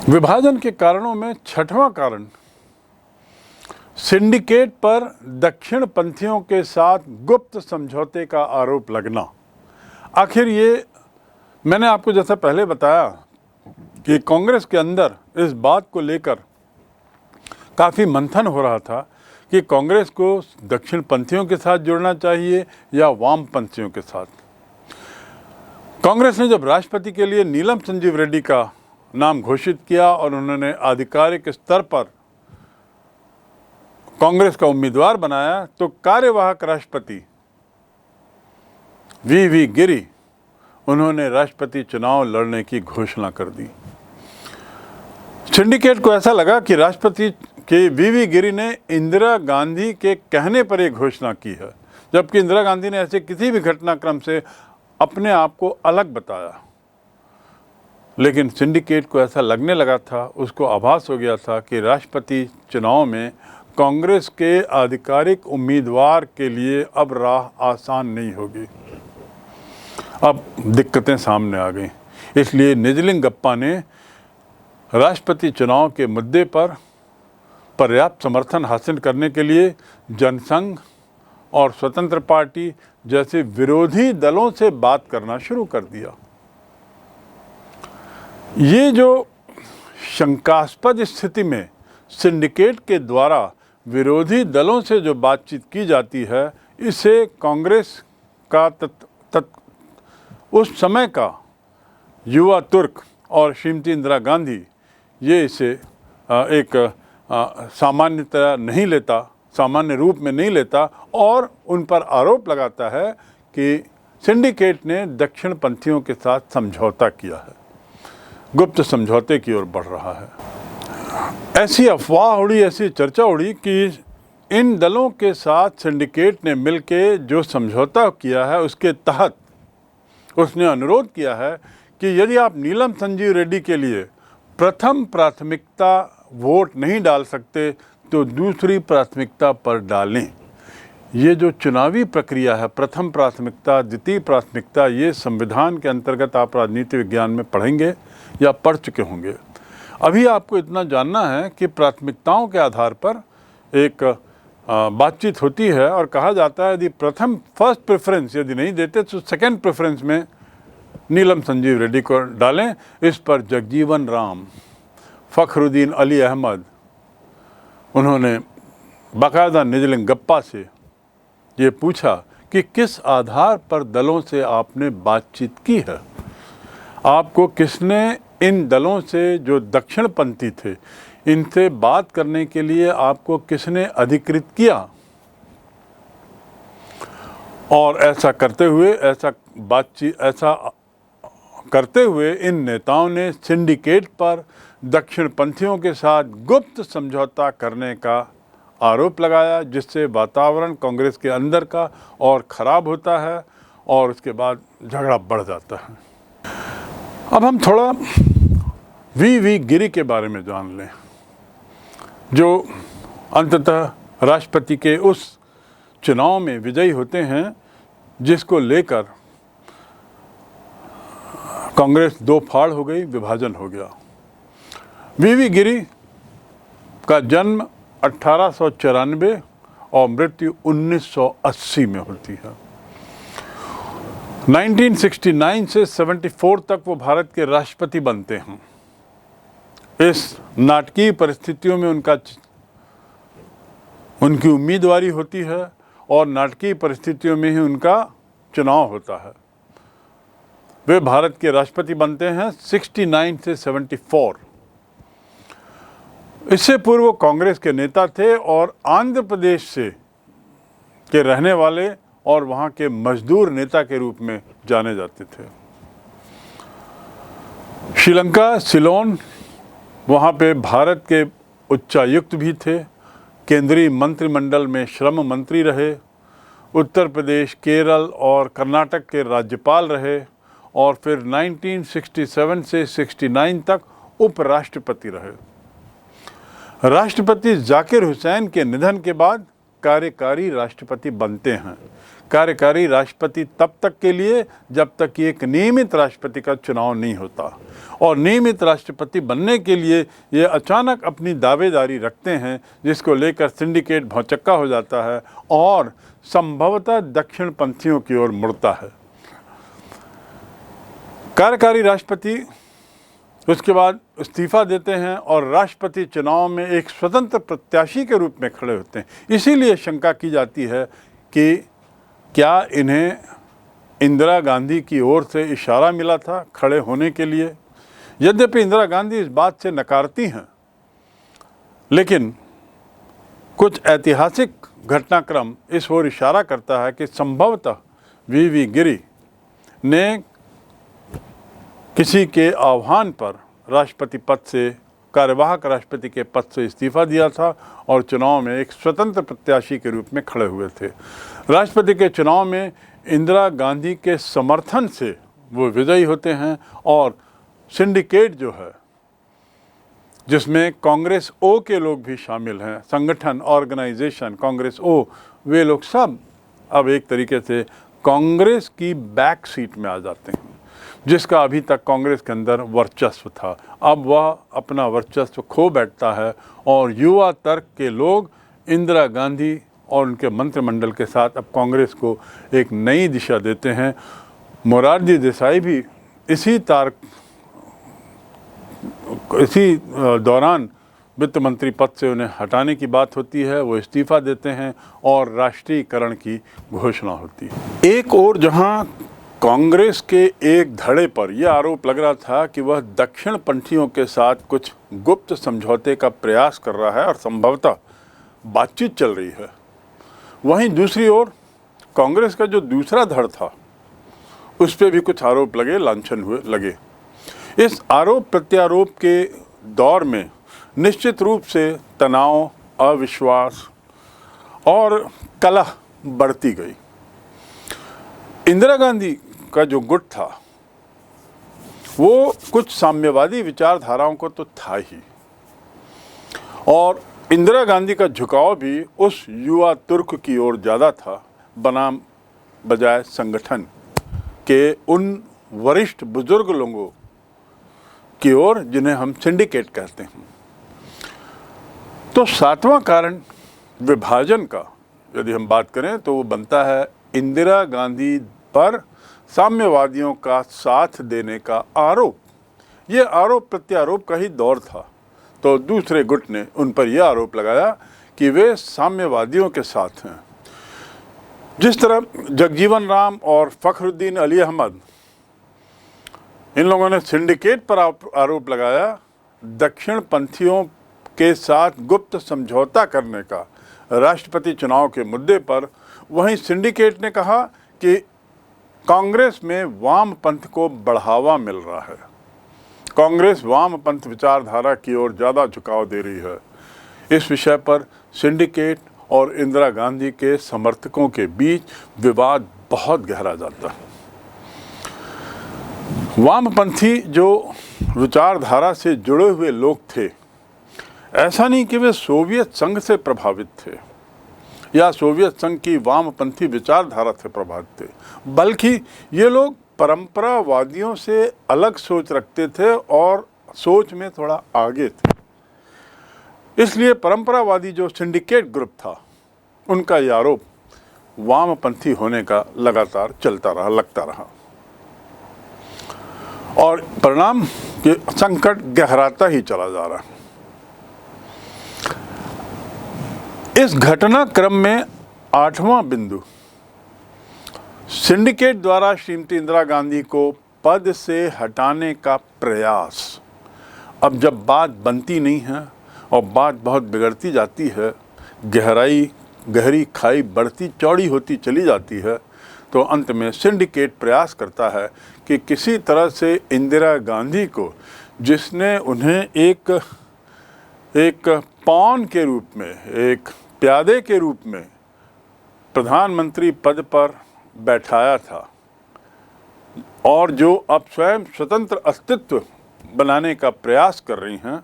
विभाजन के कारणों में छठवां कारण सिंडिकेट पर दक्षिण पंथियों के साथ गुप्त समझौते का आरोप लगना। आखिर ये मैंने आपको जैसा पहले बताया कि कांग्रेस के अंदर इस बात को लेकर काफ़ी मंथन हो रहा था कि कांग्रेस को दक्षिण पंथियों के साथ जुड़ना चाहिए या वाम पंथियों के साथ। कांग्रेस ने जब राष्ट्रपति के लिए नीलम संजीव रेड्डी का नाम घोषित किया और उन्होंने आधिकारिक स्तर पर कांग्रेस का उम्मीदवार बनाया तो कार्यवाहक राष्ट्रपति वी गिरी उन्होंने राष्ट्रपति चुनाव लड़ने की घोषणा कर दी। सिंडिकेट को ऐसा लगा कि राष्ट्रपति के वी गिरी ने इंदिरा गांधी के कहने पर एक घोषणा की है, जबकि इंदिरा गांधी ने ऐसे किसी भी घटनाक्रम से अपने आप को अलग बताया। लेकिन सिंडिकेट को ऐसा लगने लगा था, उसको आभास हो गया था कि राष्ट्रपति चुनाव में कांग्रेस के आधिकारिक उम्मीदवार के लिए अब राह आसान नहीं होगी। अब दिक्कतें सामने आ गई। इसलिए निजलिंगप्पा ने राष्ट्रपति चुनाव के मुद्दे पर पर्याप्त समर्थन हासिल करने के लिए जनसंघ और स्वतंत्र पार्टी जैसे विरोधी दलों से बात करना शुरू कर दिया। ये जो शंकास्पद स्थिति में सिंडिकेट के द्वारा विरोधी दलों से जो बातचीत की जाती है, इसे कांग्रेस का उस समय का युवा तुर्क और श्रीमती इंदिरा गांधी ये इसे एक सामान्य रूप में नहीं लेता और उन पर आरोप लगाता है कि सिंडिकेट ने दक्षिण पंथियों के साथ समझौता किया है, गुप्त समझौते की ओर बढ़ रहा है। ऐसी अफवाह उड़ी, ऐसी चर्चा उड़ी कि इन दलों के साथ सिंडिकेट ने मिलकर जो समझौता किया है उसके तहत उसने अनुरोध किया है कि यदि आप नीलम संजीव रेड्डी के लिए प्रथम प्राथमिकता वोट नहीं डाल सकते तो दूसरी प्राथमिकता पर डालें। ये जो चुनावी प्रक्रिया है, प्रथम प्राथमिकता, द्वितीय प्राथमिकता, ये संविधान के अंतर्गत आप राजनीति विज्ञान में पढ़ेंगे या पढ़ चुके होंगे। अभी आपको इतना जानना है कि प्राथमिकताओं के आधार पर एक बातचीत होती है और कहा जाता है यदि फर्स्ट प्रेफरेंस यदि नहीं देते तो सेकंड प्रेफरेंस में नीलम संजीव रेड्डी को डालें। इस पर जगजीवन राम, फखरुद्दीन अली अहमद उन्होंने बाकायदा निजलिंगप्पा से ये पूछा कि किस आधार पर दलों से आपने बातचीत की है, आपको किसने इन दलों से जो दक्षिणपंथी थे इनसे बात करने के लिए आपको किसने अधिकृत किया। और ऐसा करते हुए इन नेताओं ने सिंडिकेट पर दक्षिणपंथियों के साथ गुप्त समझौता करने का आरोप लगाया, जिससे वातावरण कांग्रेस के अंदर का और ख़राब होता है और उसके बाद झगड़ा बढ़ जाता है। अब हम थोड़ा वी गिरी के बारे में जान लें, जो अंततः राष्ट्रपति के उस चुनाव में विजयी होते हैं जिसको लेकर कांग्रेस दो फाड़ हो गई, विभाजन हो गया। वी गिरी का जन्म 1894 और मृत्यु 1980 में होती है। 1969 से 74 तक वो भारत के राष्ट्रपति बनते हैं। इस नाटकीय परिस्थितियों में उनकी उम्मीदवारी होती है और नाटकीय परिस्थितियों में ही उनका चुनाव होता है। वे भारत के राष्ट्रपति बनते हैं 69 से 74। इससे पूर्व कांग्रेस के नेता थे और आंध्र प्रदेश के रहने वाले और वहाँ के मजदूर नेता के रूप में जाने जाते थे। श्रीलंका, सिलोन, वहाँ पे भारत के उच्चायुक्त भी थे, केंद्रीय मंत्रिमंडल में श्रम मंत्री रहे, उत्तर प्रदेश, केरल और कर्नाटक के राज्यपाल रहे और फिर 1967 से 69 तक उपराष्ट्रपति रहे। राष्ट्रपति जाकिर हुसैन के निधन के बाद कार्यकारी राष्ट्रपति बनते हैं। कार्यकारी राष्ट्रपति तब तक के लिए जब तक कि एक नियमित राष्ट्रपति का चुनाव नहीं होता, और नियमित राष्ट्रपति बनने के लिए ये अचानक अपनी दावेदारी रखते हैं, जिसको लेकर सिंडिकेट भौचक्का हो जाता है और संभवतः दक्षिणपंथियों की ओर मुड़ता है। कार्यकारी राष्ट्रपति उसके बाद इस्तीफा देते हैं और राष्ट्रपति चुनाव में एक स्वतंत्र प्रत्याशी के रूप में खड़े होते हैं। इसीलिए शंका की जाती है कि क्या इन्हें इंदिरा गांधी की ओर से इशारा मिला था खड़े होने के लिए। यद्यपि इंदिरा गांधी इस बात से नकारती हैं, लेकिन कुछ ऐतिहासिक घटनाक्रम इस ओर इशारा करता है कि संभवतः वी गिरी ने किसी के आह्वान पर राष्ट्रपति पद से, कार्यवाहक राष्ट्रपति के पद से इस्तीफा दिया था और चुनाव में एक स्वतंत्र प्रत्याशी के रूप में खड़े हुए थे। राष्ट्रपति के चुनाव में इंदिरा गांधी के समर्थन से वो विजयी होते हैं और सिंडिकेट जो है, जिसमें कांग्रेस ओ के लोग भी शामिल हैं, संगठन, ऑर्गेनाइजेशन कांग्रेस ओ, वे लोग सब अब एक तरीके से कांग्रेस की बैक सीट में आ जाते हैं, जिसका अभी तक कांग्रेस के अंदर वर्चस्व था। अब वह अपना वर्चस्व खो बैठता है और युवा तर्क के लोग इंदिरा गांधी और उनके मंत्रिमंडल के साथ अब कांग्रेस को एक नई दिशा देते हैं। मोरारजी देसाई भी इसी दौरान वित्त मंत्री पद से उन्हें हटाने की बात होती है, वो इस्तीफा देते हैं और राष्ट्रीयकरण की घोषणा होती है। एक और जहां कांग्रेस के एक धड़े पर यह आरोप लग रहा था कि वह दक्षिणपंथियों के साथ कुछ गुप्त समझौते का प्रयास कर रहा है और संभवतः बातचीत चल रही है, वहीं दूसरी ओर कांग्रेस का जो दूसरा धड़ था उस पर भी कुछ आरोप लगे, लांछन हुए लगे। इस आरोप प्रत्यारोप के दौर में निश्चित रूप से तनाव, अविश्वास और कलह बढ़ती गई। इंदिरा गांधी का जो गुट था वो कुछ साम्यवादी विचारधाराओं को तो था ही, और इंदिरा गांधी का झुकाव भी उस युवा तुर्क की ओर ज़्यादा था बनाम बजाय संगठन के उन वरिष्ठ बुजुर्ग लोगों की ओर जिन्हें हम सिंडिकेट कहते हैं। तो सातवां कारण विभाजन का यदि हम बात करें तो वो बनता है इंदिरा गांधी पर साम्यवादियों का साथ देने का आरोप। ये आरोप प्रत्यारोप का ही दौर था, तो दूसरे गुट ने उन पर यह आरोप लगाया कि वे साम्यवादियों के साथ हैं। जिस तरह जगजीवन राम और फखरुद्दीन अली अहमद, इन लोगों ने सिंडिकेट पर आरोप लगाया दक्षिणपंथियों के साथ गुप्त समझौता करने का राष्ट्रपति चुनाव के मुद्दे पर, वहीं सिंडिकेट ने कहा कि कांग्रेस में वामपंथ को बढ़ावा मिल रहा है, कांग्रेस वामपंथ विचारधारा की ओर ज़्यादा झुकाव दे रही है। इस विषय पर सिंडिकेट और इंदिरा गांधी के समर्थकों के बीच विवाद बहुत गहरा जाता है। वामपंथी जो विचारधारा से जुड़े हुए लोग थे, ऐसा नहीं कि वे सोवियत संघ से प्रभावित थे या सोवियत संघ की वामपंथी विचारधारा से प्रभावित थे, बल्कि ये लोग परंपरावादियों से अलग सोच रखते थे और सोच में थोड़ा आगे थे। इसलिए परंपरावादी जो सिंडिकेट ग्रुप था, उनका ये आरोप वामपंथी होने का लगातार चलता रहा, लगता रहा, और परिणाम कि संकट गहराता ही चला जा रहा है। इस घटनाक्रम में आठवां बिंदु, सिंडिकेट द्वारा श्रीमती इंदिरा गांधी को पद से हटाने का प्रयास। अब जब बात बनती नहीं है और बात बहुत बिगड़ती जाती है, गहरी खाई बढ़ती चौड़ी होती चली जाती है, तो अंत में सिंडिकेट प्रयास करता है कि किसी तरह से इंदिरा गांधी को, जिसने उन्हें एक पॉन के रूप में, एक प्यादे के रूप में प्रधानमंत्री पद पर बैठाया था और जो अब स्वयं स्वतंत्र अस्तित्व बनाने का प्रयास कर रही हैं,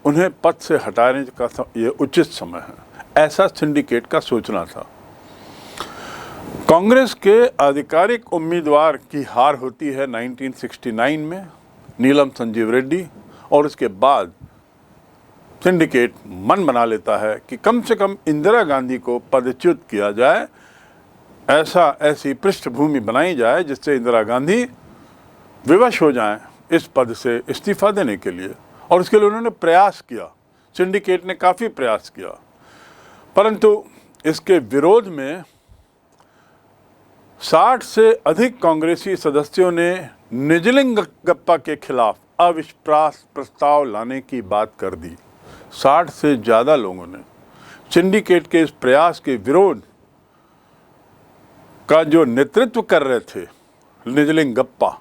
उन्हें पद से हटाने का ये उचित समय है। ऐसा सिंडिकेट का सोचना था। कांग्रेस के आधिकारिक उम्मीदवार की हार होती है 1969 में, नीलम संजीव रेड्डी, और उसके बाद सिंडिकेट मन बना लेता है कि कम से कम इंदिरा गांधी को पदच्युत किया जाए, ऐसी पृष्ठभूमि बनाई जाए जिससे इंदिरा गांधी विवश हो जाएं इस पद से इस्तीफा देने के लिए। और उसके लिए उन्होंने प्रयास किया, सिंडिकेट ने काफ़ी प्रयास किया, परंतु इसके विरोध में 60 से अधिक कांग्रेसी सदस्यों ने निजलिंगप्पा के खिलाफ अविश्वास प्रस्ताव लाने की बात कर दी। 60 से ज़्यादा लोगों ने सिंडिकेट के इस प्रयास के विरोध का जो नेतृत्व कर रहे थे निजलिंगप्पा,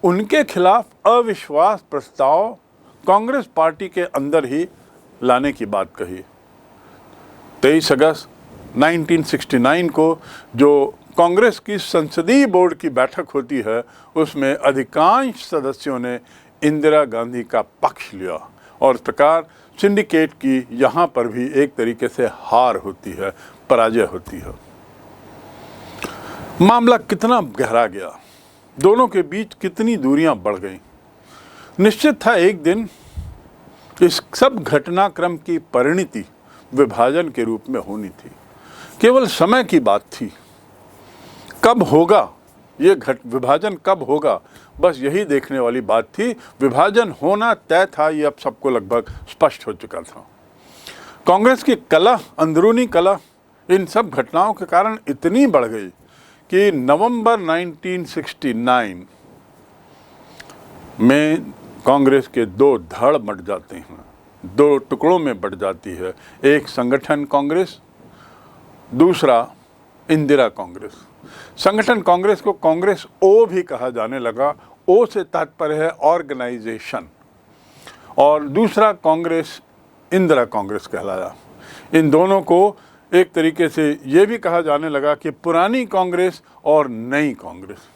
उनके खिलाफ अविश्वास प्रस्ताव कांग्रेस पार्टी के अंदर ही लाने की बात कही। 23 अगस्त 1969 को जो कांग्रेस की संसदीय बोर्ड की बैठक होती है, उसमें अधिकांश सदस्यों ने इंदिरा गांधी का पक्ष लिया और इस प्रकार सिंडिकेट की यहाँ पर भी एक तरीके से हार होती है, पराजय होती है। मामला कितना गहरा गया, दोनों के बीच कितनी दूरियां बढ़ गईं। निश्चित था एक दिन इस सब घटनाक्रम की परिणति विभाजन के रूप में होनी थी, केवल समय की बात थी। कब होगा ये विभाजन, कब होगा, बस यही देखने वाली बात थी। विभाजन होना तय था, ये अब सबको लगभग स्पष्ट हो चुका था। कांग्रेस की कलह, अंदरूनी कलह इन सब घटनाओं के कारण इतनी बढ़ गई कि नवंबर 1969 में कांग्रेस के दो धड़ बंट जाते हैं, दो टुकड़ों में बंट जाती है। एक संगठन कांग्रेस, दूसरा इंदिरा कांग्रेस। संगठन कांग्रेस को कांग्रेस ओ भी कहा जाने लगा, ओ से तात्पर्य है ऑर्गेनाइजेशन, और दूसरा कांग्रेस इंदिरा कांग्रेस कहलाया। इन दोनों को एक तरीके से ये भी कहा जाने लगा कि पुरानी कांग्रेस और नई कांग्रेस।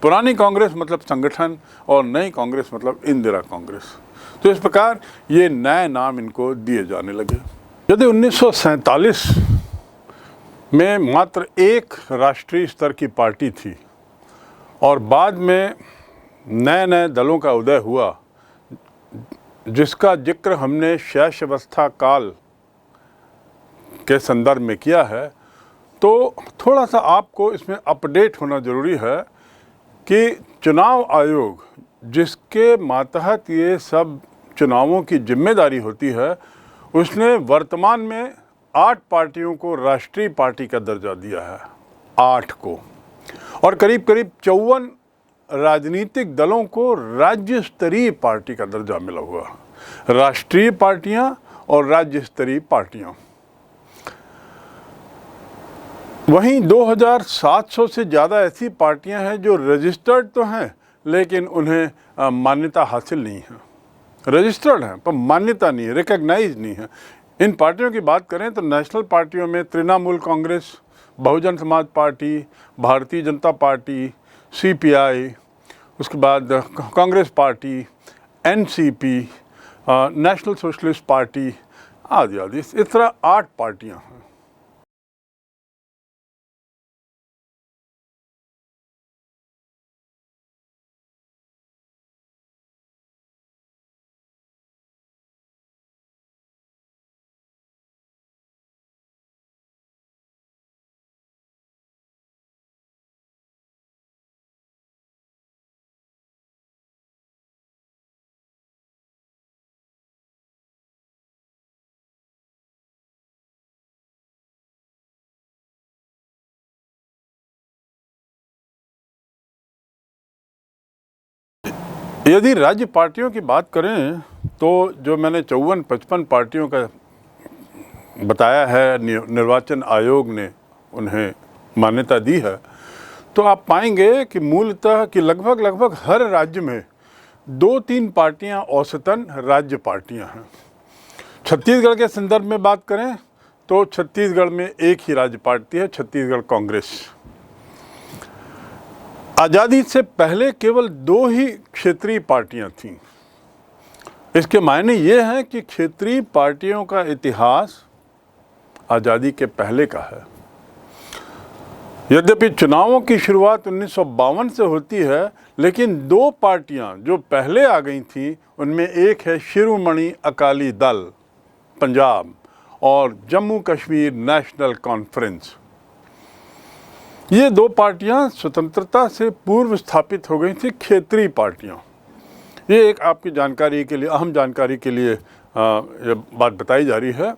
पुरानी कांग्रेस मतलब संगठन और नई कांग्रेस मतलब इंदिरा कांग्रेस। तो इस प्रकार ये नए नाम इनको दिए जाने लगे। यदि 1947 में मात्र एक राष्ट्रीय स्तर की पार्टी थी और बाद में नए नए दलों का उदय हुआ, जिसका जिक्र हमने शैशवावस्था काल के संदर्भ में किया है, तो थोड़ा सा आपको इसमें अपडेट होना ज़रूरी है कि चुनाव आयोग, जिसके मातहत ये सब चुनावों की जिम्मेदारी होती है, उसने वर्तमान में 8 पार्टियों को राष्ट्रीय पार्टी का दर्जा दिया है, 8 को, और करीब करीब 54 राजनीतिक दलों को राज्य स्तरीय पार्टी का दर्जा मिला हुआ है। राष्ट्रीय पार्टियां और राज्य स्तरीय पार्टियां। वहीं 2700 से ज़्यादा ऐसी पार्टियां हैं जो रजिस्टर्ड तो हैं लेकिन उन्हें मान्यता हासिल नहीं है। रजिस्टर्ड हैं पर मान्यता नहीं है, रिकग्नाइज नहीं है। इन पार्टियों की बात करें तो नेशनल पार्टियों में Trinamool Congress, Bahujan Samaj party, Bharatiya Janata party, CPI, उसके बाद Congress party, NCP, national socialist party आदि आदि, इस तरह 8 पार्टियां हैं। यदि राज्य पार्टियों की बात करें तो जो मैंने 54-55 पार्टियों का बताया है, निर्वाचन आयोग ने उन्हें मान्यता दी है, तो आप पाएंगे कि मूलतः कि लगभग हर राज्य में 2-3 पार्टियां औसतन राज्य पार्टियां हैं। छत्तीसगढ़ के संदर्भ में बात करें तो छत्तीसगढ़ में एक ही राज्य पार्टी है, छत्तीसगढ़ कांग्रेस। आज़ादी से पहले केवल 2 ही क्षेत्रीय पार्टियां थीं। इसके मायने ये हैं कि क्षेत्रीय पार्टियों का इतिहास आज़ादी के पहले का है। यद्यपि चुनावों की शुरुआत 1952 से होती है, लेकिन दो पार्टियां जो पहले आ गई थी उनमें एक है शिरोमणि अकाली दल पंजाब और जम्मू कश्मीर नेशनल कॉन्फ्रेंस। ये दो पार्टियां स्वतंत्रता से पूर्व स्थापित हो गई थी, क्षेत्रीय पार्टियां। ये एक आपकी जानकारी के लिए, अहम जानकारी के लिए ये बात बताई जा रही है।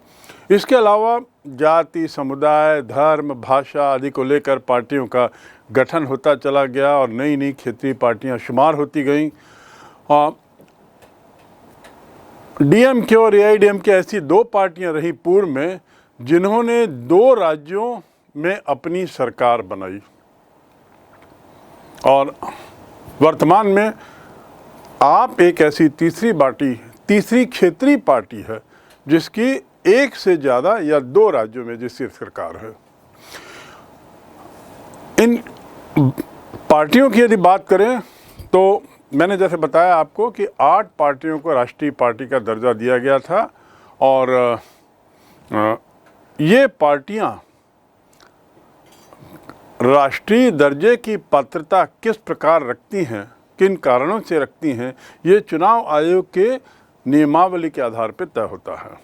इसके अलावा जाति, समुदाय, धर्म, भाषा आदि को लेकर पार्टियों का गठन होता चला गया और नई नई क्षेत्रीय पार्टियां शुमार होती गईं। डीएमके और एआईडीएमके ऐसी दो पार्टियां रही पूर्व में जिन्होंने दो राज्यों में अपनी सरकार बनाई, और वर्तमान में आप एक ऐसी तीसरी क्षेत्रीय पार्टी है जिसकी एक से ज़्यादा या दो राज्यों में जिसकी सरकार है। इन पार्टियों की यदि बात करें तो मैंने जैसे बताया आपको कि 8 पार्टियों को राष्ट्रीय पार्टी का दर्जा दिया गया था, और ये पार्टियां राष्ट्रीय दर्जे की पात्रता किस प्रकार रखती हैं, किन कारणों से रखती हैं, ये चुनाव आयोग के नियमावली के आधार पर तय होता है।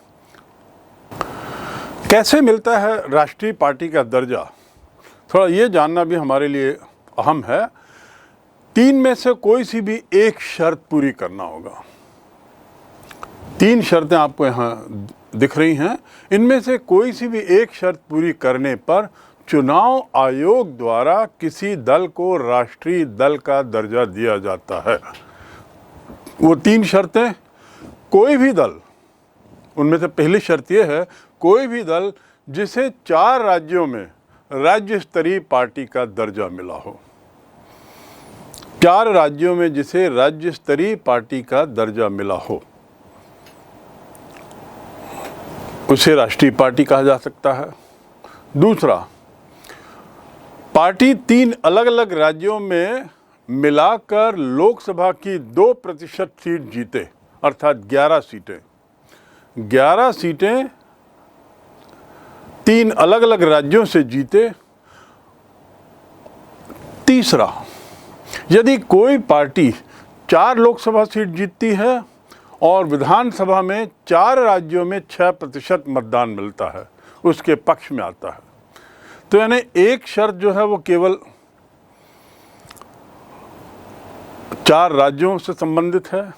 कैसे मिलता है राष्ट्रीय पार्टी का दर्जा, थोड़ा ये जानना भी हमारे लिए अहम है। 3 में से कोई सी भी एक शर्त पूरी करना होगा। 3 शर्तें आपको यहाँ दिख रही हैं। इनमें से कोई सी भी एक शर्त पूरी करने पर चुनाव आयोग द्वारा किसी दल को राष्ट्रीय दल का दर्जा दिया जाता है। वो 3 शर्तें, कोई भी दल, उनमें से पहली शर्त यह है, कोई भी दल जिसे 4 राज्यों में राज्य स्तरीय पार्टी का दर्जा मिला हो। 4 राज्यों में जिसे राज्य स्तरीय पार्टी का दर्जा मिला हो उसे राष्ट्रीय पार्टी कहा जा सकता है। दूसरा, पार्टी 3 अलग अलग राज्यों में मिलाकर लोकसभा की 2% सीट जीते, अर्थात 11 सीटें। 11 सीटें 3 अलग अलग राज्यों से जीते। तीसरा, यदि कोई पार्टी 4 लोकसभा सीट जीतती है और विधानसभा में 4 राज्यों में 6% मतदान मिलता है, उसके पक्ष में आता है, तो यानी एक शर्त जो है वो केवल 4 राज्यों से संबंधित है,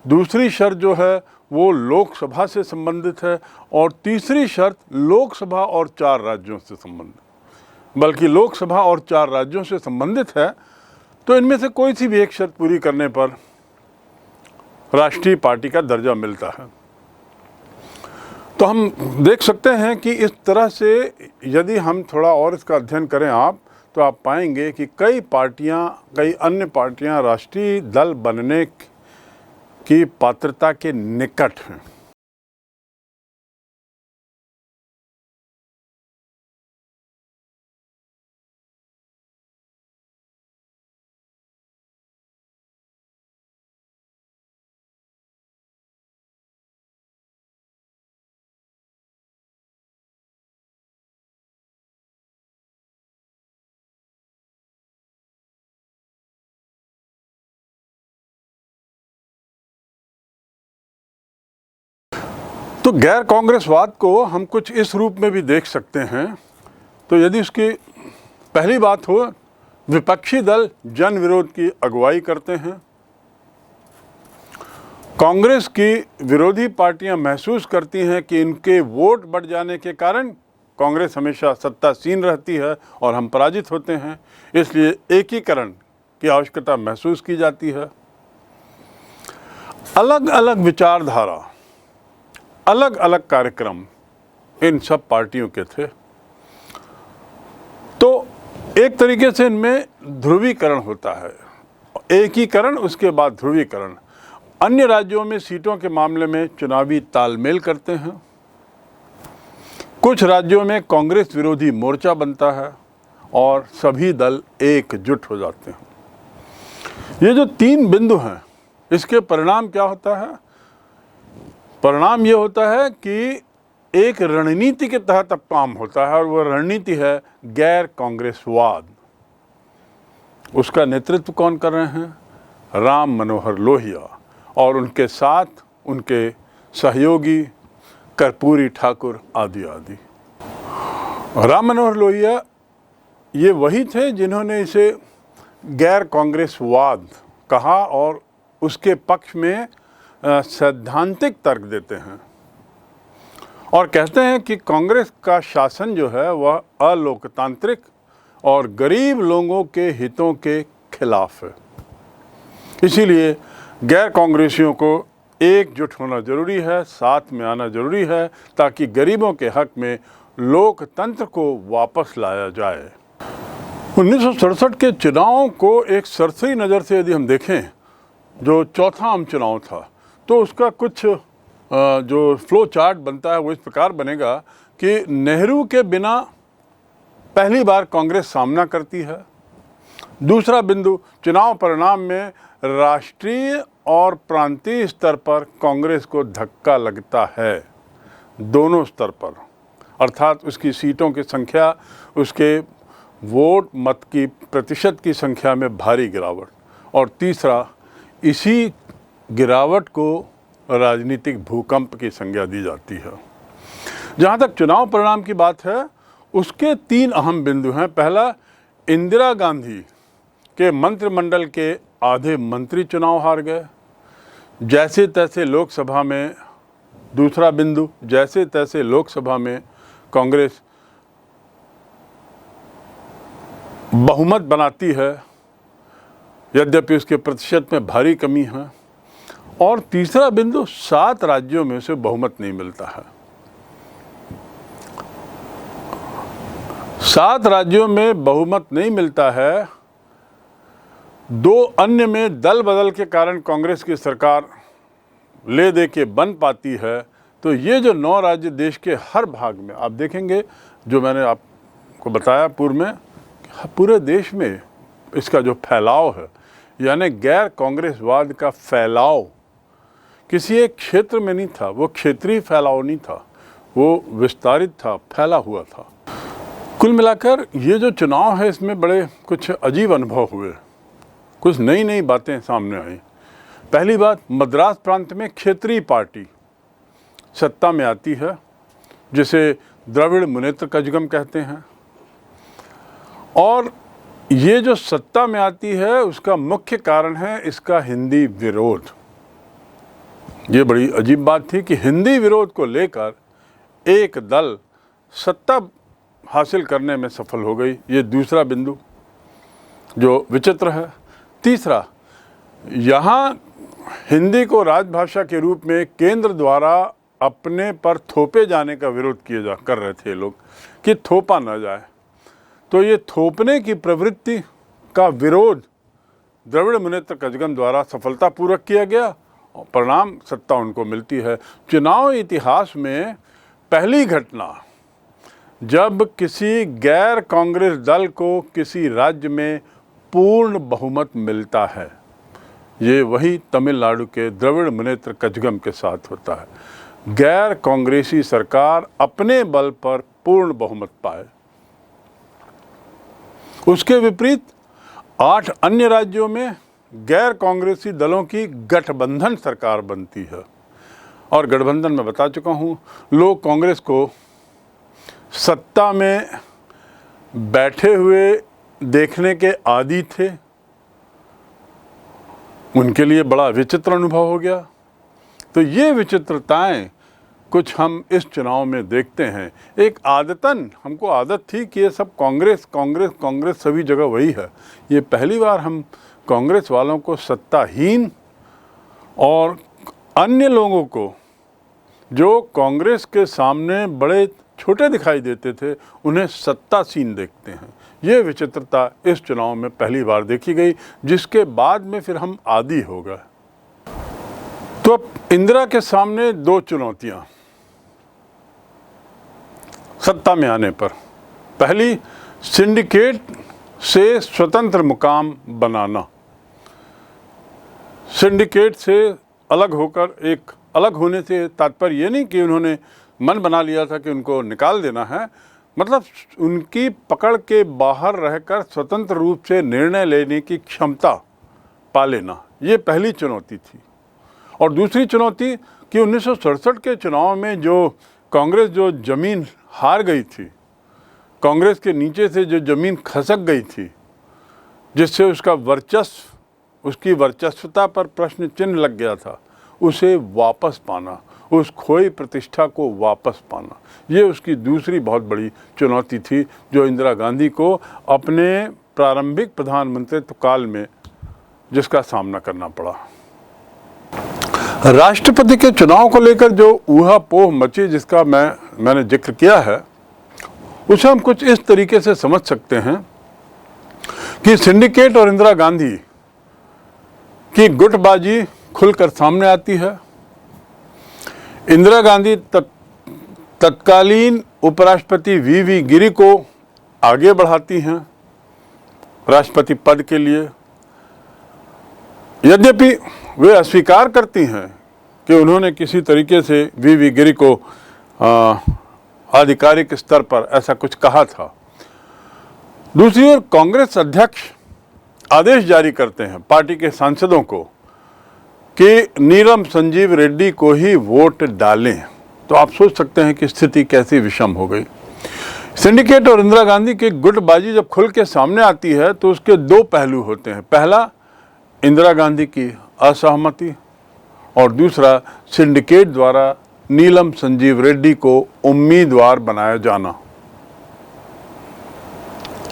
दूसरी शर्त जो है वो लोकसभा से संबंधित है, और तीसरी शर्त लोकसभा और 4 राज्यों से संबंधित, बल्कि लोकसभा और 4 राज्यों से संबंधित है। तो इनमें से कोई सी भी एक शर्त पूरी करने पर राष्ट्रीय पार्टी का दर्जा मिलता है। तो हम देख सकते हैं कि इस तरह से यदि हम थोड़ा और इसका अध्ययन करें तो आप पाएंगे कि कई अन्य पार्टियां राष्ट्रीय दल बनने की पात्रता के निकट हैं। तो गैर कांग्रेसवाद को हम कुछ इस रूप में भी देख सकते हैं। तो यदि उसकी पहली बात हो, विपक्षी दल जन विरोध की अगुवाई करते हैं। कांग्रेस की विरोधी पार्टियां महसूस करती हैं कि इनके वोट बढ़ जाने के कारण कांग्रेस हमेशा सत्तासीन रहती है और हम पराजित होते हैं, इसलिए एकीकरण की आवश्यकता महसूस की जाती है। अलग अलग विचारधारा, अलग अलग कार्यक्रम इन सब पार्टियों के थे। तो एक तरीके से इनमें ध्रुवीकरण होता है, एकीकरण उसके बाद ध्रुवीकरण। अन्य राज्यों में सीटों के मामले में चुनावी तालमेल करते हैं। कुछ राज्यों में कांग्रेस विरोधी मोर्चा बनता है और सभी दल एकजुट हो जाते हैं। ये जो 3 बिंदु हैं, इसके परिणाम क्या होता है? परिणाम ये होता है कि एक रणनीति के तहत अब काम होता है और वह रणनीति है गैर कांग्रेसवाद। उसका नेतृत्व कौन कर रहे हैं? राम मनोहर लोहिया और उनके साथ उनके सहयोगी कर्पूरी ठाकुर आदि आदि। राम मनोहर लोहिया ये वही थे जिन्होंने इसे गैर कांग्रेसवाद कहा और उसके पक्ष में सैद्धांतिक तर्क देते हैं और कहते हैं कि कांग्रेस का शासन जो है वह अलोकतांत्रिक और गरीब लोगों के हितों के खिलाफ है। इसीलिए गैर कांग्रेसियों को एकजुट होना जरूरी है, साथ में आना जरूरी है ताकि गरीबों के हक में लोकतंत्र को वापस लाया जाए। 1967 के चुनाव को एक सरसरी नज़र से यदि हम देखें, जो चौथा आम चुनाव था, तो उसका कुछ जो फ्लो चार्ट बनता है वो इस प्रकार बनेगा कि नेहरू के बिना पहली बार कांग्रेस सामना करती है। दूसरा बिंदु, चुनाव परिणाम में राष्ट्रीय और प्रांतीय स्तर पर कांग्रेस को धक्का लगता है, दोनों स्तर पर, अर्थात उसकी सीटों की संख्या, उसके वोट मत की प्रतिशत की संख्या में भारी गिरावट। और तीसरा, इसी गिरावट को राजनीतिक भूकंप की संज्ञा दी जाती है। जहाँ तक चुनाव परिणाम की बात है, उसके 3 अहम बिंदु हैं। पहला, इंदिरा गांधी के मंत्रिमंडल के आधे मंत्री चुनाव हार गए जैसे तैसे लोकसभा में। दूसरा बिंदु, जैसे तैसे लोकसभा में कांग्रेस बहुमत बनाती है, यद्यपि उसके प्रतिशत में भारी कमी है। और तीसरा बिंदु, 7 राज्यों में से बहुमत नहीं मिलता है। 7 राज्यों में बहुमत नहीं मिलता है। 2 अन्य में दल बदल के कारण कांग्रेस की सरकार ले दे के बन पाती है। तो ये जो 9 राज्य देश के हर भाग में आप देखेंगे, जो मैंने आपको बताया पूर्व में, पूरे देश में इसका जो फैलाव है, यानी गैर कांग्रेसवाद का फैलाव किसी एक क्षेत्र में नहीं था, वो क्षेत्रीय फैलाव नहीं था, वो विस्तारित था, फैला हुआ था। कुल मिलाकर ये जो चुनाव है, इसमें बड़े कुछ अजीब अनुभव हुए, कुछ नई नई बातें सामने आई। पहली बात, मद्रास प्रांत में क्षेत्रीय पार्टी सत्ता में आती है, जिसे द्रविड़ मुनेत्र कजगम कहते हैं। और ये जो सत्ता में आती है, उसका मुख्य कारण है इसका हिंदी विरोध। ये बड़ी अजीब बात थी कि हिंदी विरोध को लेकर एक दल सत्ता हासिल करने में सफल हो गई। ये दूसरा बिंदु जो विचित्र है। तीसरा, यहाँ हिंदी को राजभाषा के रूप में केंद्र द्वारा अपने पर थोपे जाने का विरोध कर रहे थे लोग कि थोपा न जाए। तो ये थोपने की प्रवृत्ति का विरोध द्रविड़ मुनेत्र कजगम द्वारा सफलतापूर्वक किया गया और परिणाम सत्ता उनको मिलती है। चुनाव इतिहास में पहली घटना जब किसी गैर कांग्रेस दल को किसी राज्य में पूर्ण बहुमत मिलता है, ये वही तमिलनाडु के द्रविड़ मुनेत्र कजगम के साथ होता है। गैर कांग्रेसी सरकार अपने बल पर पूर्ण बहुमत पाए। उसके विपरीत 8 अन्य राज्यों में गैर कांग्रेसी दलों की गठबंधन सरकार बनती है। और गठबंधन में बता चुका हूँ, लोग कांग्रेस को सत्ता में बैठे हुए देखने के आदी थे। उनके लिए बड़ा विचित्र अनुभव हो गया। तो ये विचित्रताएं कुछ हम इस चुनाव में देखते हैं। एक आदतन हमको आदत थी कि ये सब कांग्रेस कांग्रेस कांग्रेस सभी जगह वही है। ये पहली बार हम कांग्रेस वालों को सत्ताहीन और अन्य लोगों को जो कांग्रेस के सामने बड़े छोटे दिखाई देते थे, उन्हें सत्तासीन देखते हैं। ये विचित्रता इस चुनाव में पहली बार देखी गई, जिसके बाद में फिर हम आदी हो गए। तो अब इंदिरा के सामने 2 चुनौतियां सत्ता में आने पर। पहली, सिंडिकेट से स्वतंत्र मुकाम बनाना। सिंडिकेट से अलग होकर, एक अलग होने से तात्पर्य ये नहीं कि उन्होंने मन बना लिया था कि उनको निकाल देना है, मतलब उनकी पकड़ के बाहर रहकर स्वतंत्र रूप से निर्णय लेने की क्षमता पा लेना, ये पहली चुनौती थी। और दूसरी चुनौती कि 1967 के चुनाव में जो कांग्रेस जो ज़मीन हार गई थी, कांग्रेस के नीचे से जो ज़मीन खसक गई थी, जिससे उसका वर्चस्व, उसकी वर्चस्वता पर प्रश्न चिन्ह लग गया था, उसे वापस पाना, उस खोई प्रतिष्ठा को वापस पाना, ये उसकी दूसरी बहुत बड़ी चुनौती थी जो इंदिरा गांधी को अपने प्रारंभिक प्रधानमंत्रित्व काल में जिसका सामना करना पड़ा। राष्ट्रपति के चुनाव को लेकर जो ऊहापोह मची, जिसका मैंने जिक्र किया है, उसे हम कुछ इस तरीके से समझ सकते हैं कि सिंडिकेट और इंदिरा गांधी की गुटबाजी खुलकर सामने आती है। इंदिरा गांधी तत्कालीन उपराष्ट्रपति वी गिरी को आगे बढ़ाती हैं राष्ट्रपति पद के लिए। यद्यपि वे अस्वीकार करती हैं कि उन्होंने किसी तरीके से वी गिरी को आधिकारिक स्तर पर ऐसा कुछ कहा था। दूसरी ओर कांग्रेस अध्यक्ष आदेश जारी करते हैं पार्टी के सांसदों को कि नीलम संजीव रेड्डी को ही वोट डालें। तो आप सोच सकते हैं कि स्थिति कैसी विषम हो गई। सिंडिकेट और इंदिरा गांधी की गुटबाजी जब खुल के सामने आती है तो उसके दो पहलू होते हैं। पहला, इंदिरा गांधी की असहमति, और दूसरा, सिंडिकेट द्वारा नीलम संजीव रेड्डी को उम्मीदवार बनाया जाना।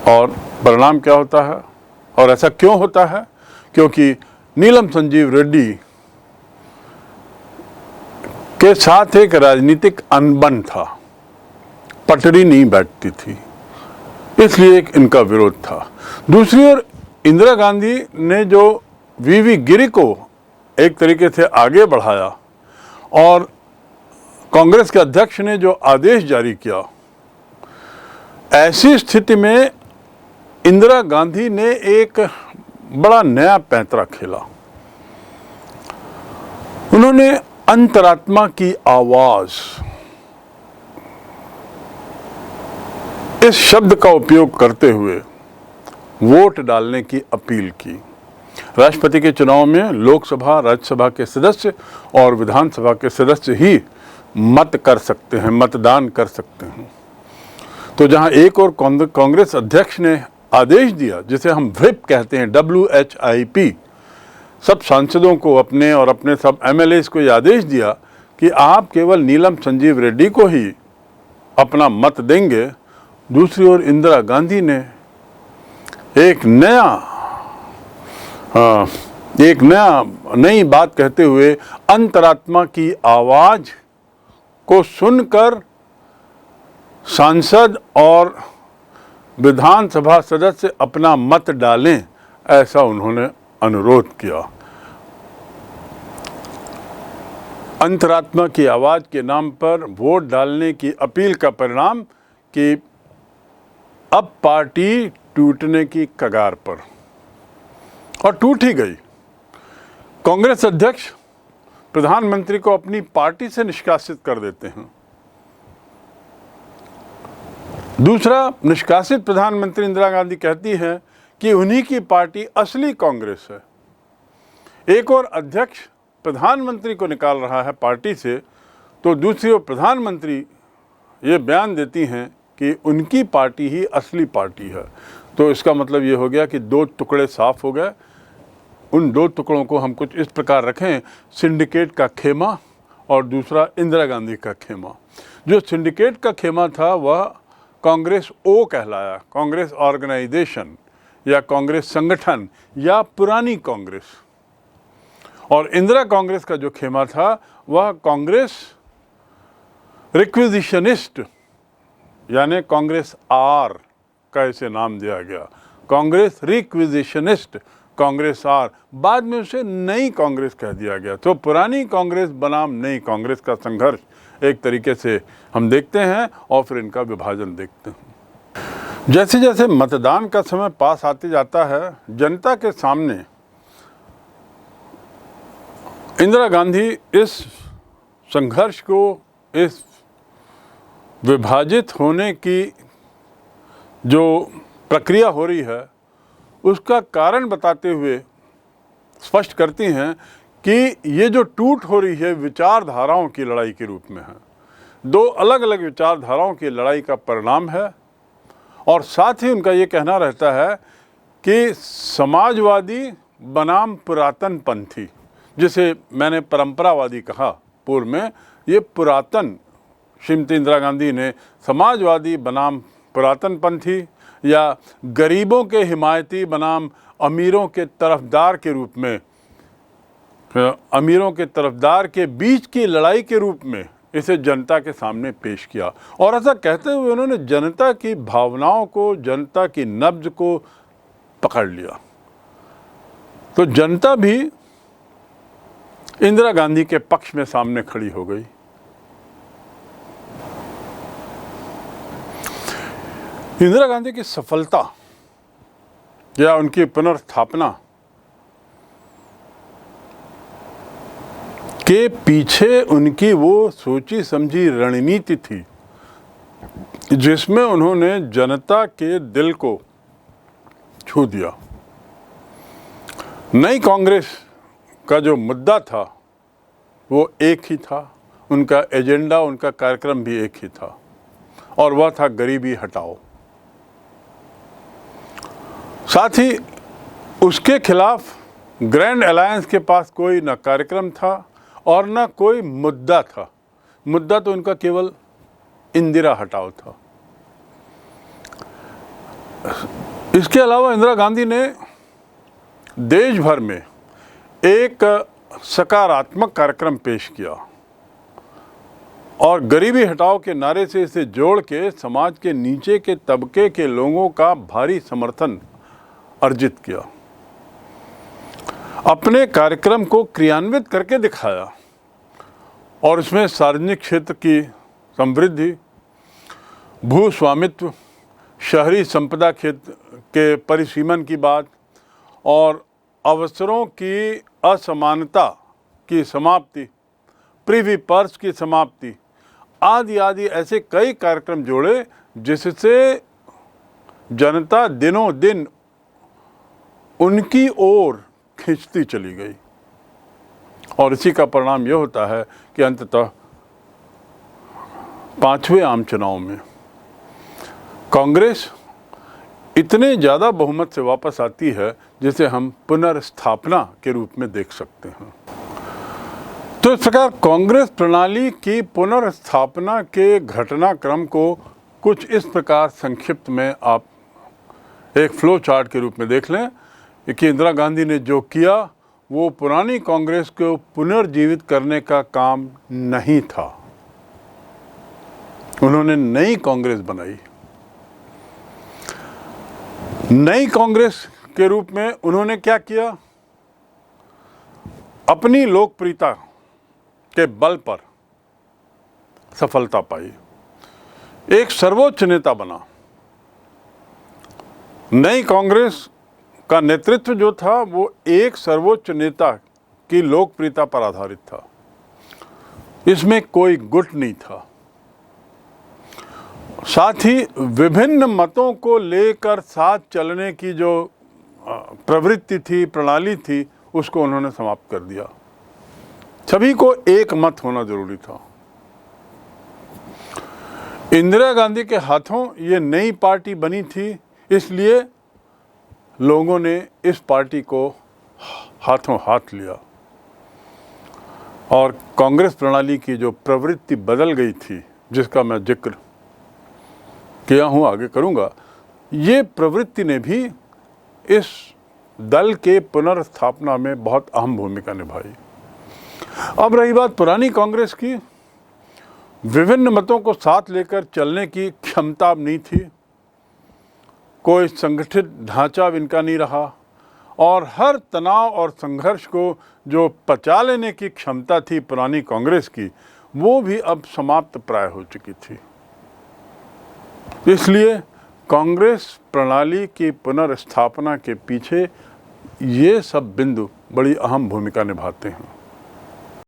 और परिणाम क्या होता है, और ऐसा क्यों होता है? क्योंकि नीलम संजीव रेड्डी के साथ एक राजनीतिक अनबन था, पटरी नहीं बैठती थी, इसलिए इनका विरोध था। दूसरी ओर इंदिरा गांधी ने जो वी गिरी को एक तरीके से आगे बढ़ाया और कांग्रेस के अध्यक्ष ने जो आदेश जारी किया, ऐसी स्थिति में इंदिरा गांधी ने एक बड़ा नया पैंतरा खेला। उन्होंने अंतरात्मा की आवाज, इस शब्द का उपयोग करते हुए वोट डालने की अपील की। राष्ट्रपति के चुनाव में लोकसभा, राज्यसभा के सदस्य और विधानसभा के सदस्य ही मत कर सकते हैं, मतदान कर सकते हैं। तो जहां एक और कांग्रेस अध्यक्ष ने आदेश दिया, जिसे हम व्हिप कहते हैं, WHIP, सब सांसदों को, अपने और अपने सब MLAs को यह आदेश दिया कि आप केवल नीलम संजीव रेड्डी को ही अपना मत देंगे। दूसरी ओर इंदिरा गांधी ने एक नई बात कहते हुए अंतरात्मा की आवाज को सुनकर सांसद और विधानसभा सदस्य अपना मत डालें, ऐसा उन्होंने अनुरोध किया। अंतरात्मा की आवाज के नाम पर वोट डालने की अपील का परिणाम कि अब पार्टी टूटने की कगार पर, और टूट ही गई। कांग्रेस अध्यक्ष प्रधानमंत्री को अपनी पार्टी से निष्कासित कर देते हैं। दूसरा, निष्कासित प्रधानमंत्री इंदिरा गांधी कहती है कि उन्हीं की पार्टी असली कांग्रेस है। एक और अध्यक्ष प्रधानमंत्री को निकाल रहा है पार्टी से, तो दूसरी ओर प्रधानमंत्री ये बयान देती हैं कि उनकी पार्टी ही असली पार्टी है। तो इसका मतलब ये हो गया कि दो टुकड़े साफ हो गए। उन दो टुकड़ों को हम कुछ इस प्रकार रखें, सिंडिकेट का खेमा और दूसरा इंदिरा गांधी का खेमा। जो सिंडिकेट का खेमा था वह कांग्रेस ओ कहलाया, कांग्रेस ऑर्गेनाइजेशन या कांग्रेस संगठन या पुरानी कांग्रेस। और इंदिरा कांग्रेस का जो खेमा था वह कांग्रेस रिक्विजिशनिस्ट, यानी कांग्रेस आर का इसे नाम दिया गया, कांग्रेस रिक्विजिशनिस्ट, कांग्रेस आर। बाद में उसे नई कांग्रेस कह दिया गया। तो पुरानी कांग्रेस बनाम नई कांग्रेस का संघर्ष एक तरीके से हम देखते हैं और फिर इनका विभाजन देखते हैं। जैसे जैसे मतदान का समय पास आते जाता है, जनता के सामने इंदिरा गांधी इस संघर्ष को, इस विभाजित होने की जो प्रक्रिया हो रही है उसका कारण बताते हुए स्पष्ट करती हैं कि ये जो टूट हो रही है विचारधाराओं की लड़ाई के रूप में है, दो अलग अलग विचारधाराओं की लड़ाई का परिणाम है। और साथ ही उनका ये कहना रहता है कि समाजवादी बनाम पुरातन पंथी, जिसे मैंने परंपरावादी कहा पूर्व में, ये पुरातन, श्रीमती इंदिरा गांधी ने समाजवादी बनाम पुरातन पंथी या गरीबों के हिमायती बनाम अमीरों के तरफदार के रूप में, अमीरों के तरफदार के बीच की लड़ाई के रूप में इसे जनता के सामने पेश किया। और ऐसा कहते हुए उन्होंने जनता की भावनाओं को, जनता की नब्ज को पकड़ लिया। तो जनता भी इंदिरा गांधी के पक्ष में सामने खड़ी हो गई। इंदिरा गांधी की सफलता या उनकी पुनर्स्थापना के पीछे उनकी वो सोची समझी रणनीति थी जिसमें उन्होंने जनता के दिल को छू दिया। नई कांग्रेस का जो मुद्दा था वो एक ही था, उनका एजेंडा, उनका कार्यक्रम भी एक ही था, और वह था गरीबी हटाओ। साथ ही उसके खिलाफ ग्रैंड अलायंस के पास कोई न कार्यक्रम था और न कोई मुद्दा था। मुद्दा तो उनका केवल इंदिरा हटाओ था। इसके अलावा इंदिरा गांधी ने देश भर में एक सकारात्मक कार्यक्रम पेश किया और गरीबी हटाओ के नारे से इसे जोड़ के समाज के नीचे के तबके के लोगों का भारी समर्थन अर्जित किया। अपने कार्यक्रम को क्रियान्वित करके दिखाया और इसमें सार्वजनिक क्षेत्र की समृद्धि, भू स्वामित्व, शहरी संपदा क्षेत्र के परिसीमन की बात और अवसरों की असमानता की समाप्ति, प्रिवी पर्स की समाप्ति आदि आदि ऐसे कई कार्यक्रम जोड़े जिससे जनता दिनों दिन उनकी ओर खींचती चली गई। और इसी का परिणाम यह होता है कि अंततः 5वें आम चुनाव में कांग्रेस इतने ज़्यादा बहुमत से वापस आती है जिसे हम पुनर्स्थापना के रूप में देख सकते हैं। तो इस प्रकार कांग्रेस प्रणाली की पुनर्स्थापना के घटनाक्रम को कुछ इस प्रकार संक्षिप्त में आप एक फ्लो चार्ट के रूप में देख लें कि इंदिरा गांधी ने जो किया वो पुरानी कांग्रेस को पुनर्जीवित करने का काम नहीं था। उन्होंने नई कांग्रेस बनाई। नई कांग्रेस के रूप में उन्होंने क्या किया? अपनी लोकप्रियता के बल पर सफलता पाई, एक सर्वोच्च नेता बना। नई कांग्रेस का नेतृत्व जो था वो एक सर्वोच्च नेता की लोकप्रियता पर आधारित था, इसमें कोई गुट नहीं था। साथ ही विभिन्न मतों को लेकर साथ चलने की जो प्रवृत्ति थी, प्रणाली थी, उसको उन्होंने समाप्त कर दिया। सभी को एक मत होना जरूरी था। इंदिरा गांधी के हाथों ये नई पार्टी बनी थी, इसलिए लोगों ने इस पार्टी को हाथों हाथ लिया और कांग्रेस प्रणाली की जो प्रवृत्ति बदल गई थी, जिसका मैं जिक्र किया हूँ, आगे करूँगा, ये प्रवृत्ति ने भी इस दल के पुनर्स्थापना में बहुत अहम भूमिका निभाई। अब रही बात पुरानी कांग्रेस की, विभिन्न मतों को साथ लेकर चलने की क्षमता अब नहीं थी, कोई संगठित ढांचा इनका नहीं रहा और हर तनाव और संघर्ष को जो पचा लेने की क्षमता थी पुरानी कांग्रेस की, वो भी अब समाप्त प्राय हो चुकी थी। इसलिए कांग्रेस प्रणाली की पुनर्स्थापना के पीछे ये सब बिंदु बड़ी अहम भूमिका निभाते हैं।